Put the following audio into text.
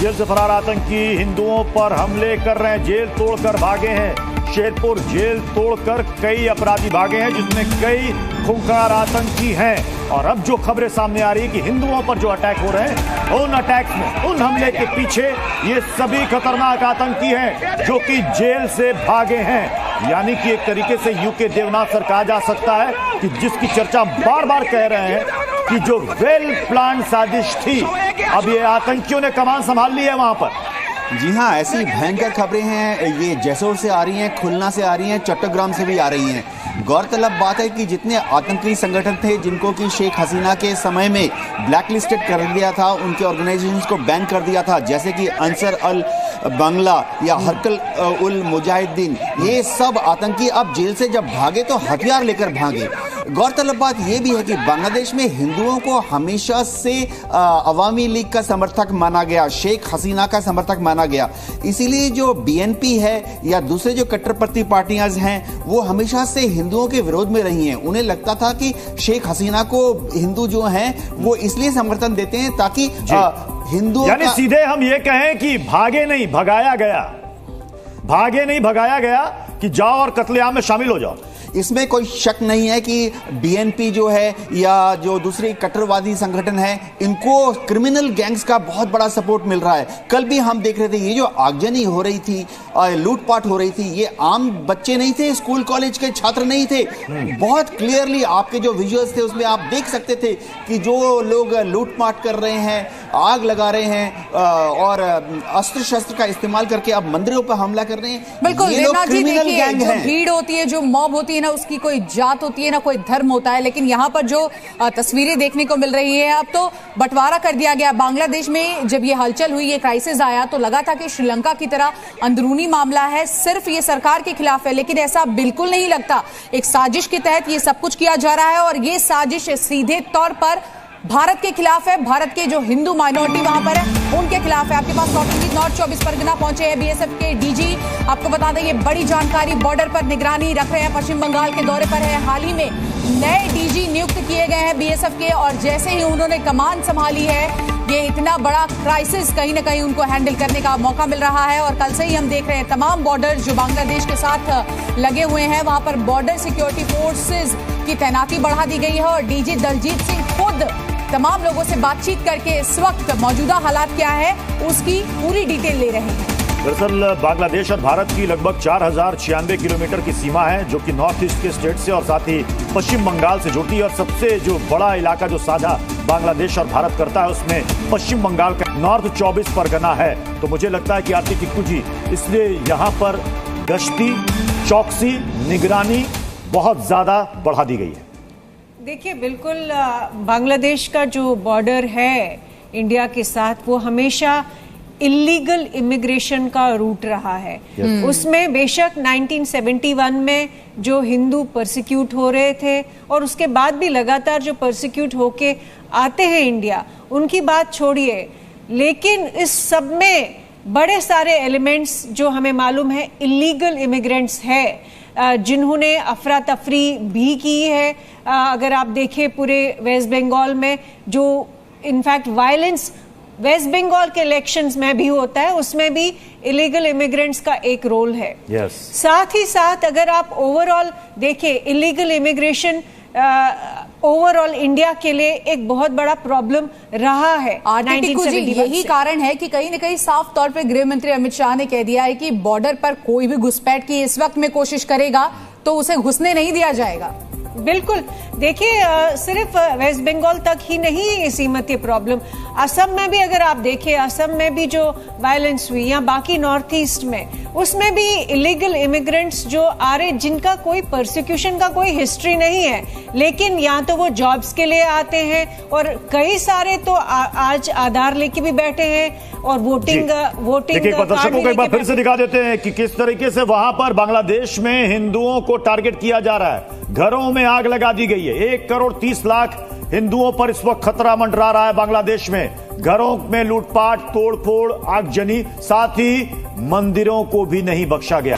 Jail से फरार आतंकी हिंदुओं पर हमले कर रहे हैं, जेल तोड़कर भागे हैं। शेरपुर जेल तोड़कर कई अपराधी भागे हैं, जिसमें कई खूंखार आतंकी हैं। और अब जो खबरें सामने आ रही है कि हिंदुओं पर जो अटैक हो रहे हैं, उन अटैक में, उन हमले के पीछे ये सभी खतरनाक आतंकी हैं जो कि जेल से भागे हैं। यानी कि एक तरीके से यूके देवनाथ सर कहा जा सकता है कि जिसकी चर्चा बार बार कह रहे हैं कि जो वेल प्लान साजिश थी, अब ये आतंकियों ने कमान संभाल ली है वहां पर। जी हाँ, ऐसी भयंकर खबरें हैं, ये जैसोर से आ रही हैं, खुलना से आ रही हैं, चट्टग्राम से भी आ रही हैं। गौरतलब बात है कि जितने आतंकी संगठन थे जिनको कि शेख हसीना के समय में ब्लैकलिस्टेड कर दिया था, उनके ऑर्गेनाइजेशंस को बैन कर दिया था, जैसे कि अंसर अल बंगला या हरकल उल मुजाहिदीन, ये सब आतंकी अब जेल से जब भागे तो हथियार लेकर भागे। गौरतलब बात यह भी है कि बांग्लादेश में हिंदुओं को हमेशा से अवामी लीग का समर्थक माना गया, शेख हसीना का समर्थक माना गया। इसीलिए जो बीएनपी है या दूसरे जो कट्टरपंथी पार्टियां हैं, वो हमेशा से हिंदुओं के विरोध में रही हैं। उन्हें लगता था कि शेख हसीना को हिंदू जो हैं वो इसलिए समर्थन देते हैं ताकि हिंदुओं, यानी सीधे हम ये कहें कि भागे नहीं भगाया गया, भागे नहीं भगाया गया कि जाओ और कत्लेआम में शामिल हो जाओ। इसमें कोई शक नहीं है कि बीएनपी जो है या जो दूसरे कट्टरवादी संगठन है, इनको क्रिमिनल गैंग्स का बहुत बड़ा सपोर्ट मिल रहा है। कल भी हम देख रहे थे ये जो आगजनी हो रही थी, लूटपाट हो रही थी, ये आम बच्चे नहीं थे, स्कूल कॉलेज के छात्र नहीं थे। बहुत क्लियरली आपके जो विजुअल्स थे उसमें आप देख सकते थे कि जो लोग लूटपाट कर रहे हैं, आग लगा रहे हैं और अस्त्र शस्त्र का इस्तेमाल करके अब मंदिरों पर हमला कर रहे हैं। बिल्कुल, ये लोग क्रिमिनल गैंग हैं। भीड़ होती है, जो मॉब होती है ना, उसकी कोई जात होती है ना कोई धर्म होता है, लेकिन यहाँ पर जो तस्वीरें देखने को मिल रही है, अब तो बंटवारा कर दिया गया। बांग्लादेश में जब ये हलचल हुई, ये क्राइसिस आया, तो लगा था कि श्रीलंका की तरह अंदरूनी मामला है, सिर्फ ये सरकार के खिलाफ है, लेकिन ऐसा बिल्कुल नहीं लगता। एक साजिश के तहत ये सब कुछ किया जा रहा है और ये साजिश सीधे तौर पर भारत के खिलाफ है। भारत के जो हिंदू माइनॉरिटी वहां पर है उनके खिलाफ है। आपके पास नॉर्थ 24 परगना पहुंचे हैं बीएसएफ के डीजी। आपको बता दें ये बड़ी जानकारी, बॉर्डर पर निगरानी रख रहे हैं, पश्चिम बंगाल के दौरे पर है। हाल ही में नए डीजी नियुक्त किए गए हैं बीएसएफ के, और जैसे ही उन्होंने कमान संभाली है, ये इतना बड़ा क्राइसिस कहीं ना कहीं उनको हैंडल करने का मौका मिल रहा है। और कल से ही हम देख रहे हैं तमाम बॉर्डर जो बांग्लादेश के साथ लगे हुए हैं, वहां पर बॉर्डर सिक्योरिटी फोर्सेज की तैनाती बढ़ा दी गई है। और डीजी दलजीत सिंह खुद तमाम लोगों से बातचीत करके इस वक्त मौजूदा हालात क्या है उसकी पूरी डिटेल ले रहे हैं। दरअसल बांग्लादेश और भारत की लगभग 4096 किलोमीटर की सीमा है, जो कि नॉर्थ ईस्ट के स्टेट से और साथ ही पश्चिम बंगाल से जुड़ती है। और सबसे जो बड़ा इलाका जो साझा बांग्लादेश और भारत करता है, उसमें पश्चिम बंगाल का नॉर्थ 24 परगना है। तो मुझे लगता है कि आरती टिक्कू जी, इसलिए यहाँ पर गश्ती, चौकसी, निगरानी बहुत ज्यादा बढ़ा दी गई है। देखिए, बिल्कुल बांग्लादेश का जो बॉर्डर है इंडिया के साथ, वो हमेशा इलीगल इमिग्रेशन का रूट रहा है। उसमें बेशक 1971 में जो हिंदू परसिक्यूट हो रहे थे और उसके बाद भी लगातार जो परसिक्यूट होके आते हैं इंडिया, उनकी बात छोड़िए, लेकिन इस सब में बड़े सारे एलिमेंट्स जो हमें मालूम है इलीगल इमिग्रेंट्स है, जिन्होंने अफरा तफरी भी की है। अगर आप देखें पूरे वेस्ट बंगाल में जो इनफैक्ट वायलेंस वेस्ट बंगाल के इलेक्शंस में भी होता है, उसमें भी इलीगल इमिग्रेंट्स का एक रोल है। साथ ही साथ अगर आप ओवरऑल देखें, इलीगल इमिग्रेशन ओवरऑल इंडिया के लिए एक बहुत बड़ा प्रॉब्लम रहा है। यही कारण है कि कहीं न कहीं साफ तौर पर गृह मंत्री अमित शाह ने कह दिया है कि बॉर्डर पर कोई भी घुसपैठ की इस वक्त में कोशिश करेगा तो उसे घुसने नहीं दिया जाएगा। बिल्कुल, देखिए सिर्फ वेस्ट बंगाल तक ही नहीं सीमित ये प्रॉब्लम, असम में भी अगर आप देखें, असम में भी जो वायलेंस हुई या बाकी नॉर्थ ईस्ट में, उसमें भी इलीगल इमिग्रेंट्स जो आ रहे, जिनका कोई परसिक्यूशन का कोई हिस्ट्री नहीं है, लेकिन या तो वो जॉब्स के लिए आते हैं और कई सारे तो आज आधार लेके भी बैठे हैं और वोटिंग दर्शकों को एक बार फिर से दिखा देते हैं कि किस तरीके से वहां पर बांग्लादेश में हिंदुओं को टारगेट किया जा रहा है। घरों में आग लगा दी गई है। 1,30,00,000 हिंदुओं पर इस वक्त खतरा मंडरा रहा है बांग्लादेश में। घरों में लूटपाट, तोड़फोड़, आगजनी, साथ ही मंदिरों को भी नहीं बख्शा गया।